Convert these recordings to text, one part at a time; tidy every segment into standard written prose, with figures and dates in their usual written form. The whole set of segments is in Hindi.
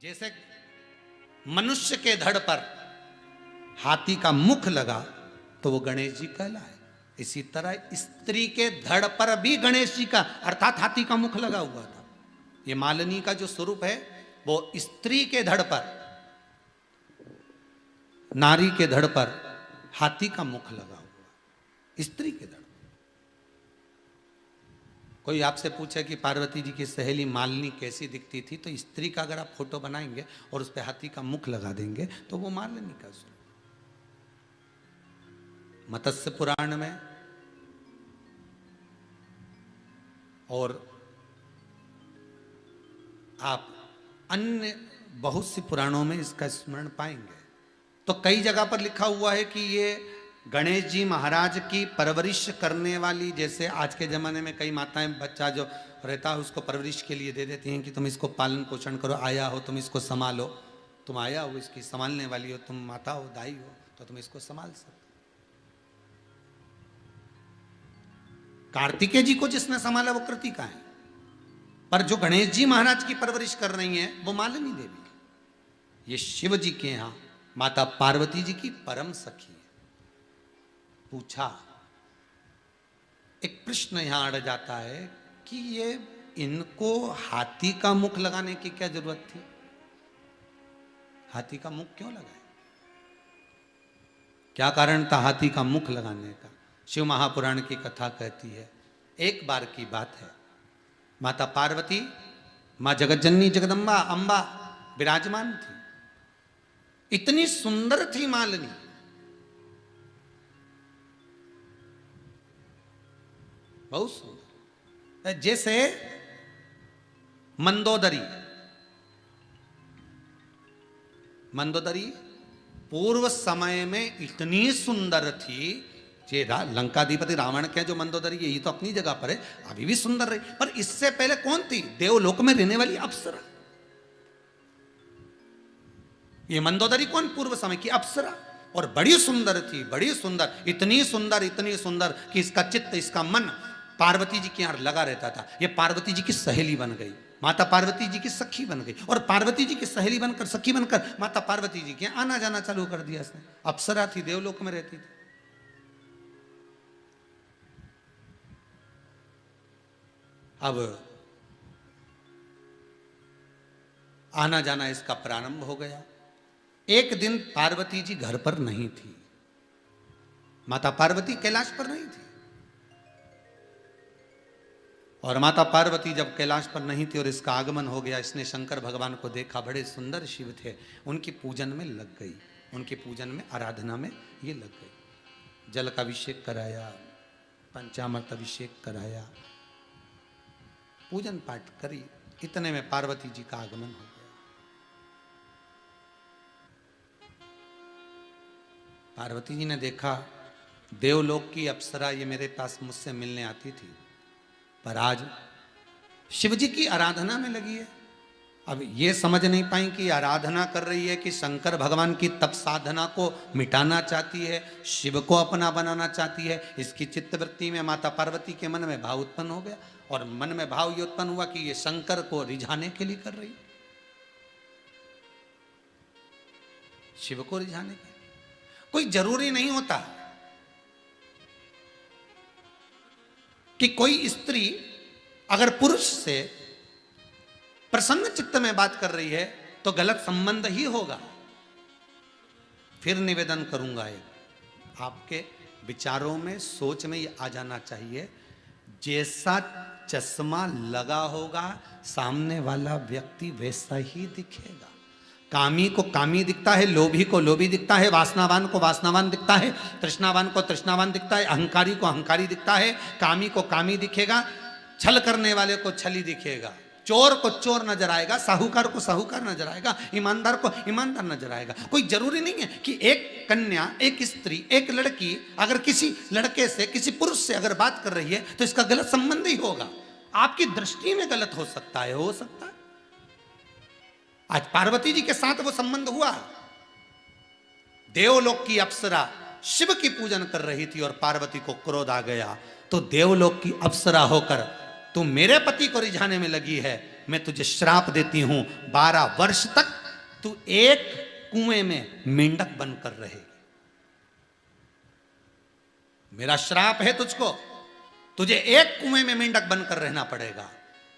जैसे मनुष्य के धड़ पर हाथी का मुख लगा तो वो गणेश जी कहलाए, इसी तरह स्त्री के धड़ पर भी गणेश जी का अर्थात हाथी का मुख लगा हुआ था। ये मालिनी का जो स्वरूप है वो स्त्री के धड़ पर, नारी के धड़ पर हाथी का मुख लगा हुआ, स्त्री के धड़। कोई आपसे पूछे कि पार्वती जी की सहेली मालिनी कैसी दिखती थी, तो स्त्री का अगर आप फोटो बनाएंगे और उस पर हाथी का मुख लगा देंगे तो वो मालिनी का स्वरूप। मत्स्य पुराण में और आप अन्य बहुत सी पुराणों में इसका स्मरण पाएंगे। तो कई जगह पर लिखा हुआ है कि ये गणेश जी महाराज की परवरिश करने वाली, जैसे आज के ज़माने में कई माताएं बच्चा जो रहता है उसको परवरिश के लिए दे देती हैं कि तुम इसको पालन पोषण करो, आया हो तुम इसको संभालो, तुम आया हो इसकी संभालने वाली हो, तुम माता हो दाई हो तो तुम इसको संभाल सकते। कार्तिकेय जी को जिसने संभाला वो कृतिका है, पर जो गणेश जी महाराज की परवरिश कर रही है वो मालिनी देवी। ये शिव जी के यहां माता पार्वती जी की परम सखी है। पूछा, एक प्रश्न यहां अड़ जाता है कि ये इनको हाथी का मुख लगाने की क्या जरूरत थी? हाथी का मुख क्यों लगाए? क्या कारण था हाथी का मुख लगाने का? शिव महापुराण की कथा कहती है, एक बार की बात है, माता पार्वती मां जगतजननी जगदम्बा अंबा विराजमान थी। इतनी सुंदर थी मालिनी, बहुत सुंदर, जैसे मंदोदरी। मंदोदरी पूर्व समय में इतनी सुंदर थी, ये लंकाधिपति रावण के जो मंदोदरी है ये तो अपनी जगह पर है, अभी भी सुंदर रही, पर इससे पहले कौन थी? देवलोक में रहने वाली अप्सरा। ये मंदोदरी कौन? पूर्व समय की अप्सरा, और बड़ी सुंदर थी, बड़ी सुंदर, इतनी सुंदर कि इसका चित्त, इसका मन पार्वती जी के यहां लगा रहता था। ये पार्वती जी की सहेली बन गई, माता पार्वती जी की सखी बन गई, और पार्वती जी की सहेली बनकर, सखी बनकर माता पार्वती जी के यहां आना जाना चालू कर दिया इसने। अप्सरा थी, देवलोक में रहती थी। अब आना जाना इसका प्रारंभ हो गया। एक दिन पार्वती जी घर पर नहीं थी, माता पार्वती कैलाश पर नहीं थी, और माता पार्वती जब कैलाश पर नहीं थी और इसका आगमन हो गया, इसने शंकर भगवान को देखा, बड़े सुंदर शिव थे, उनकी पूजन में लग गई, उनकी पूजन में, आराधना में ये लग गई। जल का अभिषेक कराया, पंचामृत अभिषेक कराया, पूजन पाठ करी, इतने में पार्वती जी का आगमन हो गया। पार्वती जी ने देखा देवलोक की अप्सरा ये मेरे पास मुझसे मिलने आती थी, पर आज शिव जी की आराधना में लगी है। अब ये समझ नहीं पाई कि आराधना कर रही है कि शंकर भगवान की तप साधना को मिटाना चाहती है, शिव को अपना बनाना चाहती है। इसकी चित्तवृत्ति में माता पार्वती के मन में भाव उत्पन्न हो गया, और मन में भाव ये उत्पन्न हुआ कि ये शंकर को रिझाने के लिए कर रही, शिव को रिझाने के। कोई जरूरी नहीं होता कि कोई स्त्री अगर पुरुष से प्रसन्न चित्त में बात कर रही है तो गलत संबंध ही होगा। फिर निवेदन करूंगा, एक आपके विचारों में, सोच में ये आ जाना चाहिए, जैसा चश्मा लगा होगा सामने वाला व्यक्ति वैसा ही दिखेगा। कामी को कामी दिखता है, लोभी को लोभी दिखता है, वासनावान को वासनावान दिखता है, तृष्णावान को तृष्णावान दिखता है, अहंकारी को अहंकारी दिखता है, कामी को कामी दिखेगा, छल करने वाले को छली दिखेगा, चोर को चोर नजर आएगा, साहूकार को साहूकार नजर आएगा, ईमानदार को ईमानदार नजर आएगा। कोई जरूरी नहीं है कि एक कन्या, एक स्त्री, एक लड़की अगर किसी लड़के से, किसी पुरुष से अगर बात कर रही है तो इसका गलत संबंध ही होगा। आपकी दृष्टि में गलत हो सकता है, हो सकता है। आज पार्वती जी के साथ वो संबंध हुआ। देवलोक की अप्सरा शिव की पूजन कर रही थी और पार्वती को क्रोध आ गया, तो देवलोक की अप्सरा होकर तू मेरे पति को रिझाने में लगी है, मैं तुझे श्राप देती हूं, 12 वर्ष तक तू एक कुएं में मेंढक बनकर रहेगी। मेरा श्राप है तुझको, तुझे एक कुएं में मेंढक बनकर रहना पड़ेगा।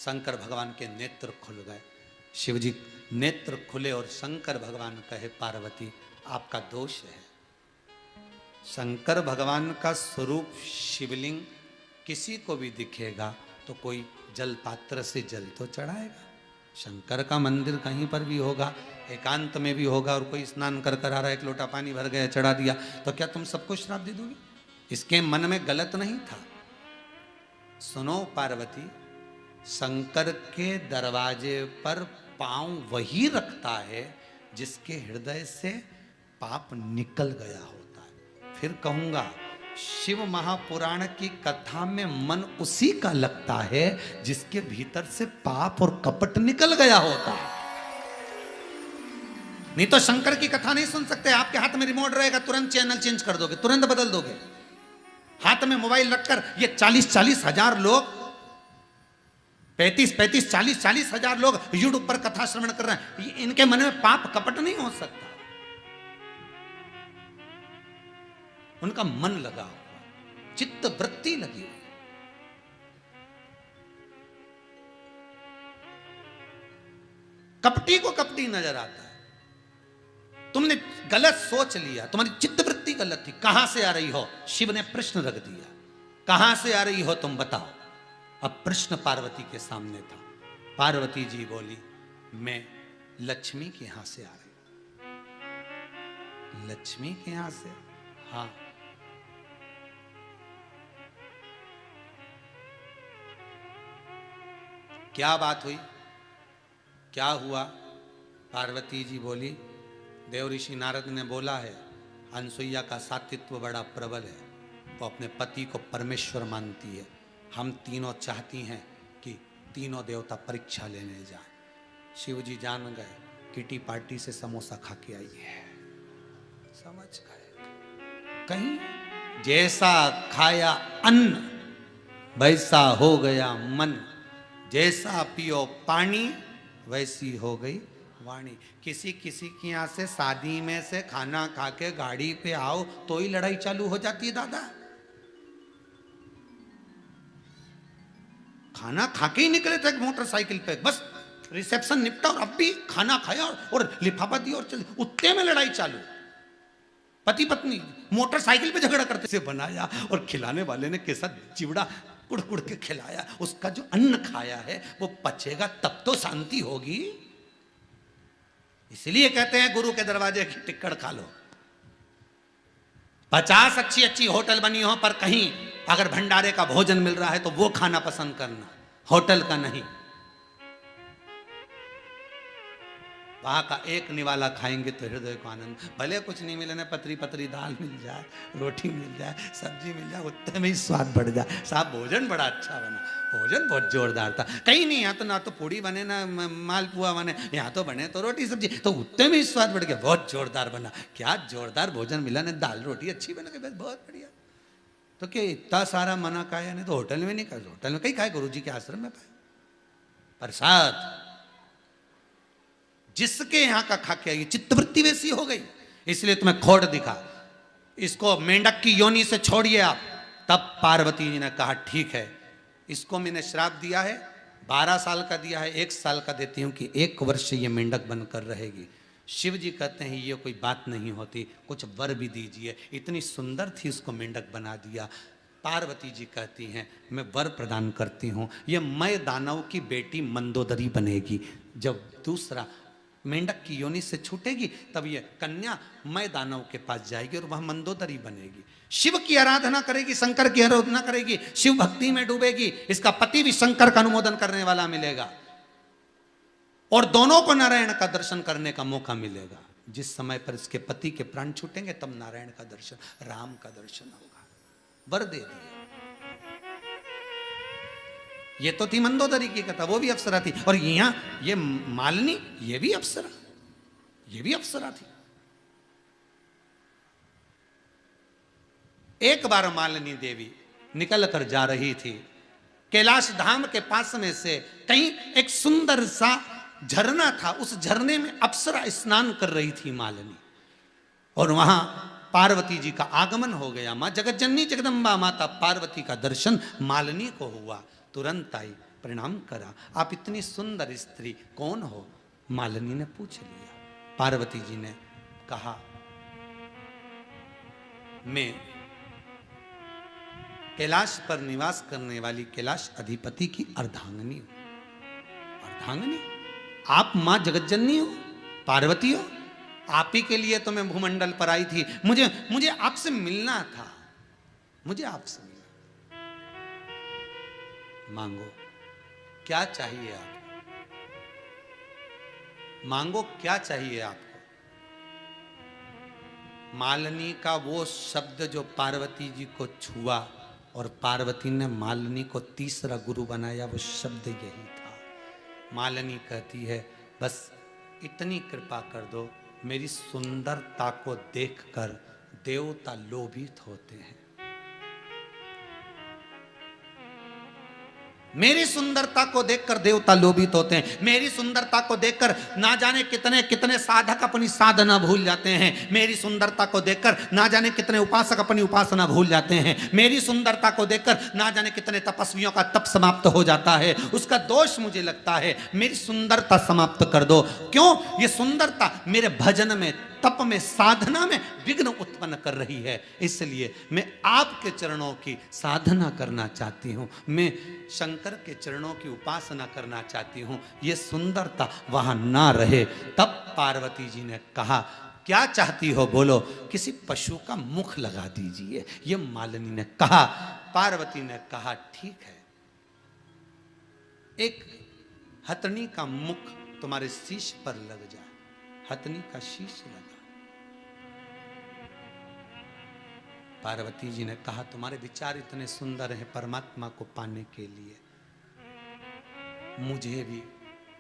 शंकर भगवान के नेत्र खुल गए। शिव जी नेत्र खुले और शंकर भगवान कहे, पार्वती आपका दोष है। शंकर भगवान का स्वरूप शिवलिंग किसी को भी दिखेगा तो कोई जल पात्र से जल तो चढ़ाएगा। शंकर का मंदिर कहीं पर भी होगा, एकांत में भी होगा, और कोई स्नान कर कर आ रहा है, एक लोटा पानी भर गया चढ़ा दिया, तो क्या तुम सबको श्राप दे दोगी? इसके मन में गलत नहीं था। सुनो पार्वती, शंकर के दरवाजे पर पांव वही रखता है जिसके हृदय से पाप निकल गया होता है। फिर कहूंगा, शिव महापुराण की कथा में मन उसी का लगता है जिसके भीतर से पाप और कपट निकल गया होता है। नहीं तो शंकर की कथा नहीं सुन सकते। आपके हाथ में रिमोट रहेगा, तुरंत चैनल चेंज कर दोगे, तुरंत बदल दोगे। हाथ में मोबाइल रखकर ये 40-40 हजार लोग, 35-35, 40-40 हजार लोग यूट्यूब पर कथा श्रवण कर रहे हैं, इनके मन में पाप कपट नहीं हो सकता। उनका मन लगा हुआ, चित्त वृत्ति लगी हुई। कपटी को कपटी नजर आता है। तुमने गलत सोच लिया, तुम्हारी चित्त वृत्ति गलत थी। कहां से आ रही हो? शिव ने प्रश्न रख दिया, कहां से आ रही हो तुम बताओ। अब प्रश्न पार्वती के सामने था। पार्वती जी बोली, मैं लक्ष्मी के यहां से आ रही हूं। लक्ष्मी के यहां से? हाँ। क्या बात हुई, क्या हुआ? पार्वती जी बोली, देव ऋषि नारद ने बोला है अनसुईया का सात्वित्व बड़ा प्रबल है, वो अपने पति को परमेश्वर मानती है। हम तीनों चाहती हैं कि तीनों देवता परीक्षा लेने जाएं। शिव जी जान गए, किटी पार्टी से समोसा खा के आई है, समझ गए। कहीं जैसा खाया अन्न वैसा हो गया मन, जैसा पियो पानी वैसी हो गई वाणी। किसी किसी के यहाँ से शादी में से खाना खा के गाड़ी पे आओ तो ही लड़ाई चालू हो जाती है दादा। खाना खा के ही निकले थे मोटरसाइकिल पे, बस रिसेप्शन निपटा और अब भी खाना खाया और लिफाफा दिया और चले, उतने में लड़ाई चालू। पति पत्नी मोटरसाइकिल पे झगड़ा करते से बनाया और खिलाने वाले ने कैसा चिवड़ा कुड़ कुड़ के खिलाया। उसका जो अन्न खाया है वो पचेगा तब तो शांति होगी। इसलिए कहते हैं गुरु के दरवाजे की टिक्कड़ खा लो। 50 अच्छी अच्छी होटल बनी हो, पर कहीं अगर भंडारे का भोजन मिल रहा है तो वो खाना पसंद करना, होटल का नहीं। वहां का एक निवाला खाएंगे तो हृदय को आनंद। भले कुछ नहीं मिले ना, पतरी पतरी दाल मिल जाए, रोटी मिल जाए, सब्जी मिल जाए, उतने में ही स्वाद बढ़ जाए। साहब भोजन बड़ा अच्छा बना, भोजन बहुत जोरदार था। कहीं नहीं, यहाँ तो ना तो पूड़ी बने ना मालपुआ बने, यहाँ तो बने तो रोटी सब्जी, तो उतने में ही स्वाद बढ़ गया, बहुत जोरदार बना। क्या जोरदार भोजन मिला ना, दाल रोटी अच्छी बना के, बस बहुत बढ़िया। तो क्या इतना सारा मना खाया नहीं तो होटल में नहीं खाया, होटल में कहीं खाए, गुरु जी के आश्रम में खाए प्रसाद। जिसके यहां का खा के आई चित्तवृत्ति वैसी हो गई, इसलिए तुम्हें खोड़ दिखा। इसको मेंढक की योनि से छोड़िए आप। तब पार्वती जी ने कहा ठीक है, इसको मैंने श्राप दिया है, 12 साल का दिया है, 1 साल का देती हूं कि 1 वर्ष ये मेंढक बनकर रहेगी। शिव जी कहते हैं ये कोई बात नहीं होती, कुछ वर भी दीजिए। इतनी सुंदर थी, उसको मेंढक बना दिया। पार्वती जी कहती हैं मैं वर प्रदान करती हूं, ये मैं दानव की बेटी मंदोदरी बनेगी। जब दूसरा मेंढक की योनि से छूटेगी तब ये कन्या मैं दानव के पास जाएगी और वह मंदोदरी बनेगी। शिव की आराधना करेगी, शंकर की आराधना करेगी, शिव भक्ति में डूबेगी। इसका पति भी शंकर का अनुमोदन करने वाला मिलेगा और दोनों को नारायण का दर्शन करने का मौका मिलेगा। जिस समय पर इसके पति के प्राण छूटेंगे तब नारायण का दर्शन, राम का दर्शन होगा। वर दे दिया। ये तो थी मंदोदरी की कथा, वो भी अप्सरा थी। और यहां ये मालिनी, ये भी अप्सरा, ये भी अप्सरा थी। एक बार मालिनी देवी निकल कर जा रही थी, कैलाश धाम के पास में से कहीं एक सुंदर सा झरना था, उस झरने में अप्सरा स्नान कर रही थी मालिनी, और वहां पार्वती जी का आगमन हो गया। मां जगतजननी जगदम्बा माता पार्वती का दर्शन मालिनी को हुआ। तुरंत आई, प्रणाम करा। आप इतनी सुंदर स्त्री कौन हो? मालिनी ने पूछ लिया। पार्वती जी ने कहा, मैं कैलाश पर निवास करने वाली कैलाश अधिपति की अर्धांगिनी हूं। अर्धांगिनी? आप मां जगतजननी हो, पार्वती हो? आप ही के लिए तो मैं भूमंडल पर आई थी। मुझे आपसे मिलना था, मुझे आपसे मिलना। मांगो, क्या चाहिए आपको? मांगो, क्या चाहिए आपको? मालिनी का वो शब्द जो पार्वती जी को छुआ और पार्वती ने मालिनी को तीसरा गुरु बनाया, वो शब्द यही था। मालिनी कहती है, बस इतनी कृपा कर दो, मेरी सुंदरता को देखकर देवता लोभित होते हैं। मेरी सुंदरता को देखकर देवता लोभित होते हैं। मेरी सुंदरता को देखकर ना जाने कितने कितने साधक अपनी साधना भूल जाते हैं। मेरी सुंदरता को देखकर ना जाने कितने उपासक अपनी उपासना भूल जाते हैं। मेरी सुंदरता को देखकर ना जाने कितने तपस्वियों का तप समाप्त हो जाता है। उसका दोष मुझे लगता है। मेरी सुंदरता समाप्त कर दो। क्यों? ये सुंदरता मेरे भजन में, तप में, साधना में विघ्न उत्पन्न कर रही है। इसलिए मैं आपके चरणों की साधना करना चाहती हूं। मैं शंकर के चरणों की उपासना करना चाहती हूं। ये सुंदरता वहां ना रहे। तब पार्वती जी ने कहा, क्या चाहती हो बोलो? किसी पशु का मुख लगा दीजिए। ये मालिनी ने कहा। पार्वती ने कहा, ठीक है, एक हथनी का मुख तुम्हारे शीश पर लग जाए। हथनी का शीश लगा। पार्वती जी ने कहा, तुम्हारे विचार इतने सुंदर हैं परमात्मा को पाने के लिए, मुझे भी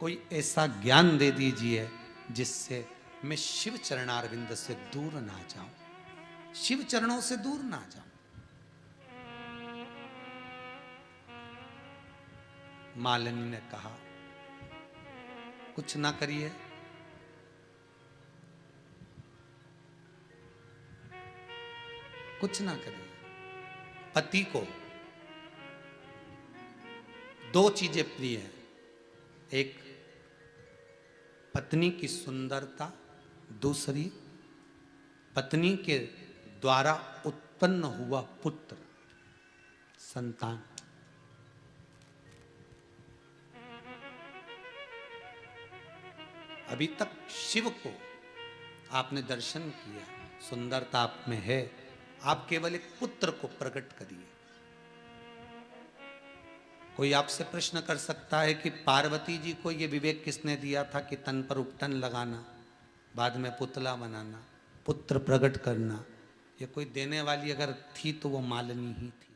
कोई ऐसा ज्ञान दे दीजिए जिससे मैं शिव चरणारविंद से दूर ना जाऊं, शिव चरणों से दूर ना जाऊं। मालिनी ने कहा, कुछ ना करिए, कुछ ना करिए। पति को दो चीजें प्रिय हैं, एक पत्नी की सुंदरता, दूसरी पत्नी के द्वारा उत्पन्न हुआ पुत्र, संतान। अभी तक शिव को आपने दर्शन किया, सुंदरता आप में है, आप केवल एक पुत्र को प्रकट करिए। कोई आपसे प्रश्न कर सकता है कि पार्वती जी को यह विवेक किसने दिया था कि तन पर उपटन लगाना, बाद में पुतला बनाना, पुत्र प्रकट करना? ये कोई देने वाली अगर थी तो वो मालिनी ही थी।